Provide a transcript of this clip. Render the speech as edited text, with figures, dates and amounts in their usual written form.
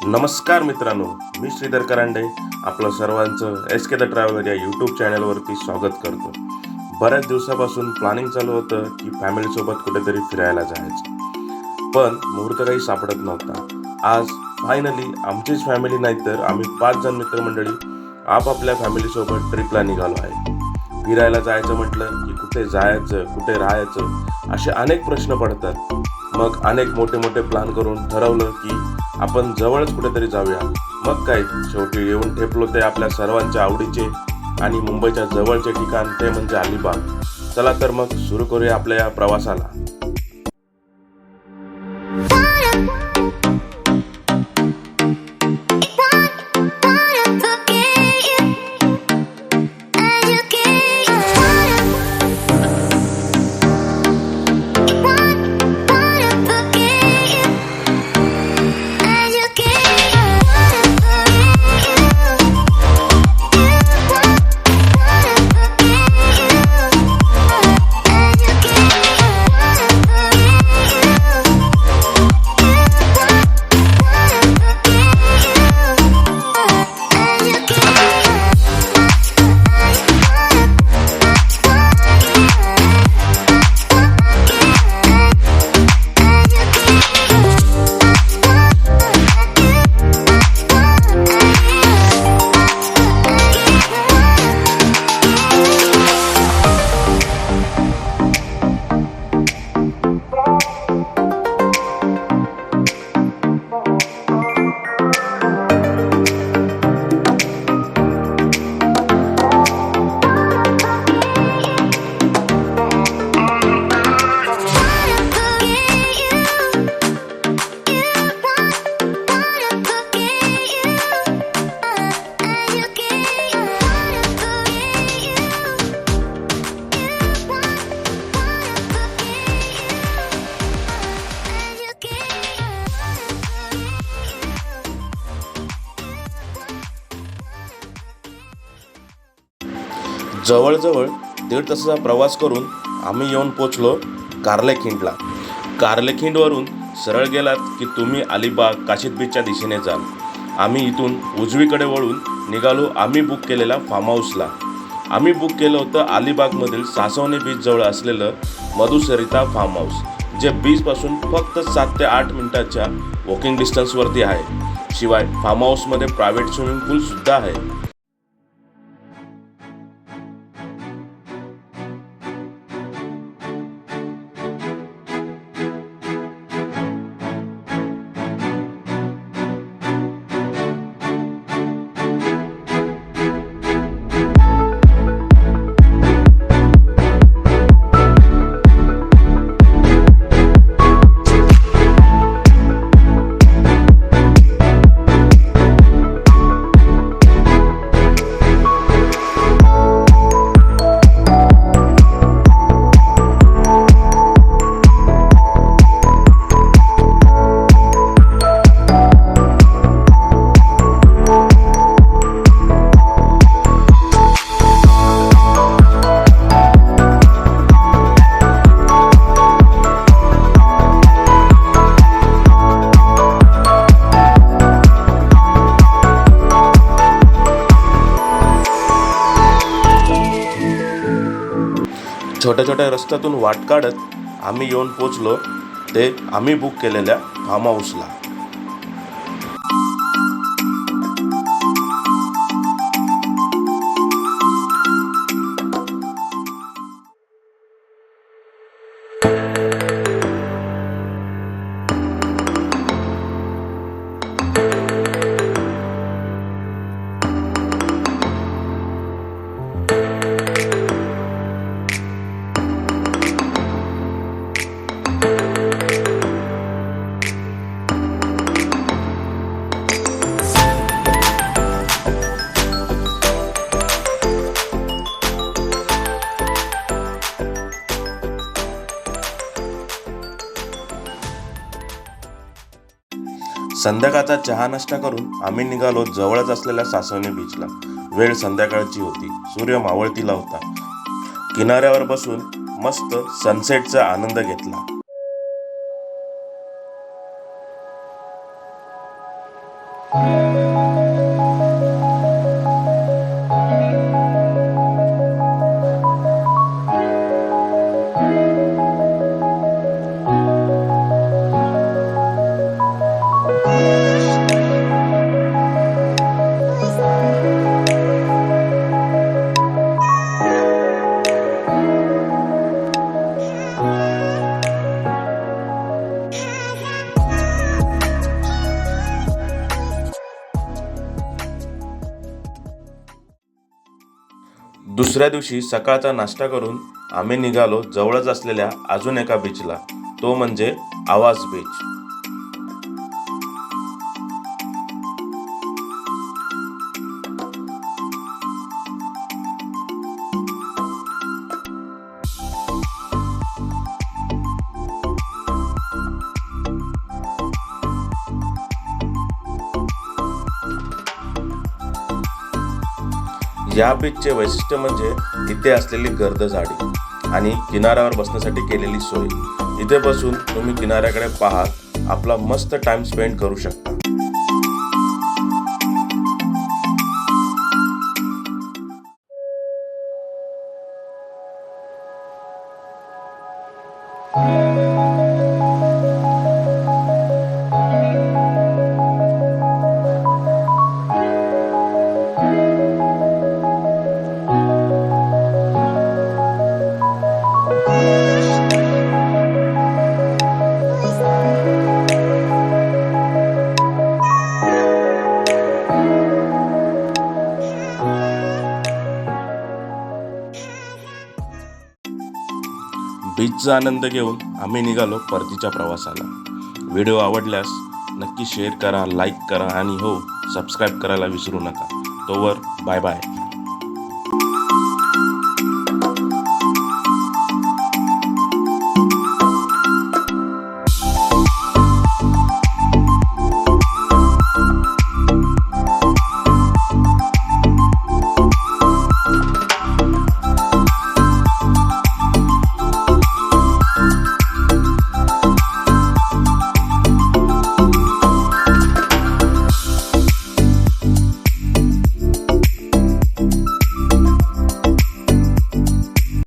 नमस्कार मित्रांनो, मी श्रीधर करांडे आपलं सर्वांचं SK द ट्रॅव्हलर या यूट्यूब चॅनलवरती स्वागत करतो. बऱ्याच दिवसापासून प्लॅनिंग चालू होतं की फॅमिलीसोबत कुठेतरी फिरायला जायचं, पण मुहूर्त काही सापडत नव्हता. आज फायनली आमचीच फॅमिली नाही तर आम्ही 5 जण मित्रमंडळी आपापल्या फॅमिलीसोबत ट्रिपला निघालो आहे. फिरायला जायचं म्हटलं की कुठे जायचं, कुठे राहायचं असे अनेक प्रश्न पडतात. मग अनेक मोठे मोठे प्लॅन करून ठरवलं की आपण जवळच कुठेतरी जाऊया. मग काय, शेवटी येऊन ठेपलो ते आपल्या सर्वांच्या आवडीचे आणि मुंबईच्या जवळचे ठिकाण, ते म्हणजे अलिबाग. चला तर मग सुरू करूया आपल्या या प्रवासाला. जवळजवळ 1.5 तासाचा प्रवास करून आम्ही येऊन पोचलो कार्लेखिंडला. कार्लेखिंडवरून सरळ गेलात की तुम्ही अलिबाग काशीद बीचच्या दिशेने जाल. आम्ही इथून उजवीकडे वळून निघालो आम्ही बुक केलेल्या फार्म हाऊसला. आम्ही बुक केलं होतं अलिबागमधील सासवणे बीचजवळ असलेलं मधुसरिता फार्म हाऊस, जे बीचपासून फक्त 7 ते 8 मिनिटाच्या वॉकिंग डिस्टन्सवरती आहे. शिवाय फार्म हाऊसमध्ये प्रायव्हेट स्विमिंग पूलसुद्धा आहे. छोट्या छोट्या रस्त्यातून वाट काढत आम्ही येऊन पोचलो ते आम्ही बुक केलेल्या फार्म हाऊसला. संध्याकाळचा चहा नाश्ता करून आम्ही निघालो जवळच असलेल्या सासवणे बीचला. वेळ संध्याकाळची होती, सूर्य मावळतीला होता. किनाऱ्यावर बसून मस्त सनसेटचा आनंद घेतला. दुसऱ्या दिवशी सकाळचा नाश्ता करून आम्ही निघालो जवळच असलेल्या अजून एका बीचला, तो म्हणजे आवाज बीच. या बीचचे वैशिष्ट्य म्हणजे इथे असलेली गर्द झाडी आणि किनाऱ्यावर बसण्यासाठी केलेली सोय. इथे बसून तुम्ही किनाऱ्याकडे पाहत आपला मस्त टाइम स्पेंड करू शकता. बीचचा आनंद घेऊन आम्ही निघालो परतीच्या प्रवासाला. व्हिडिओ आवडल्यास नक्की शेअर करा, लाईक करा आणि हो, सबस्क्राईब करायला विसरू नका. तोवर बाय बाय.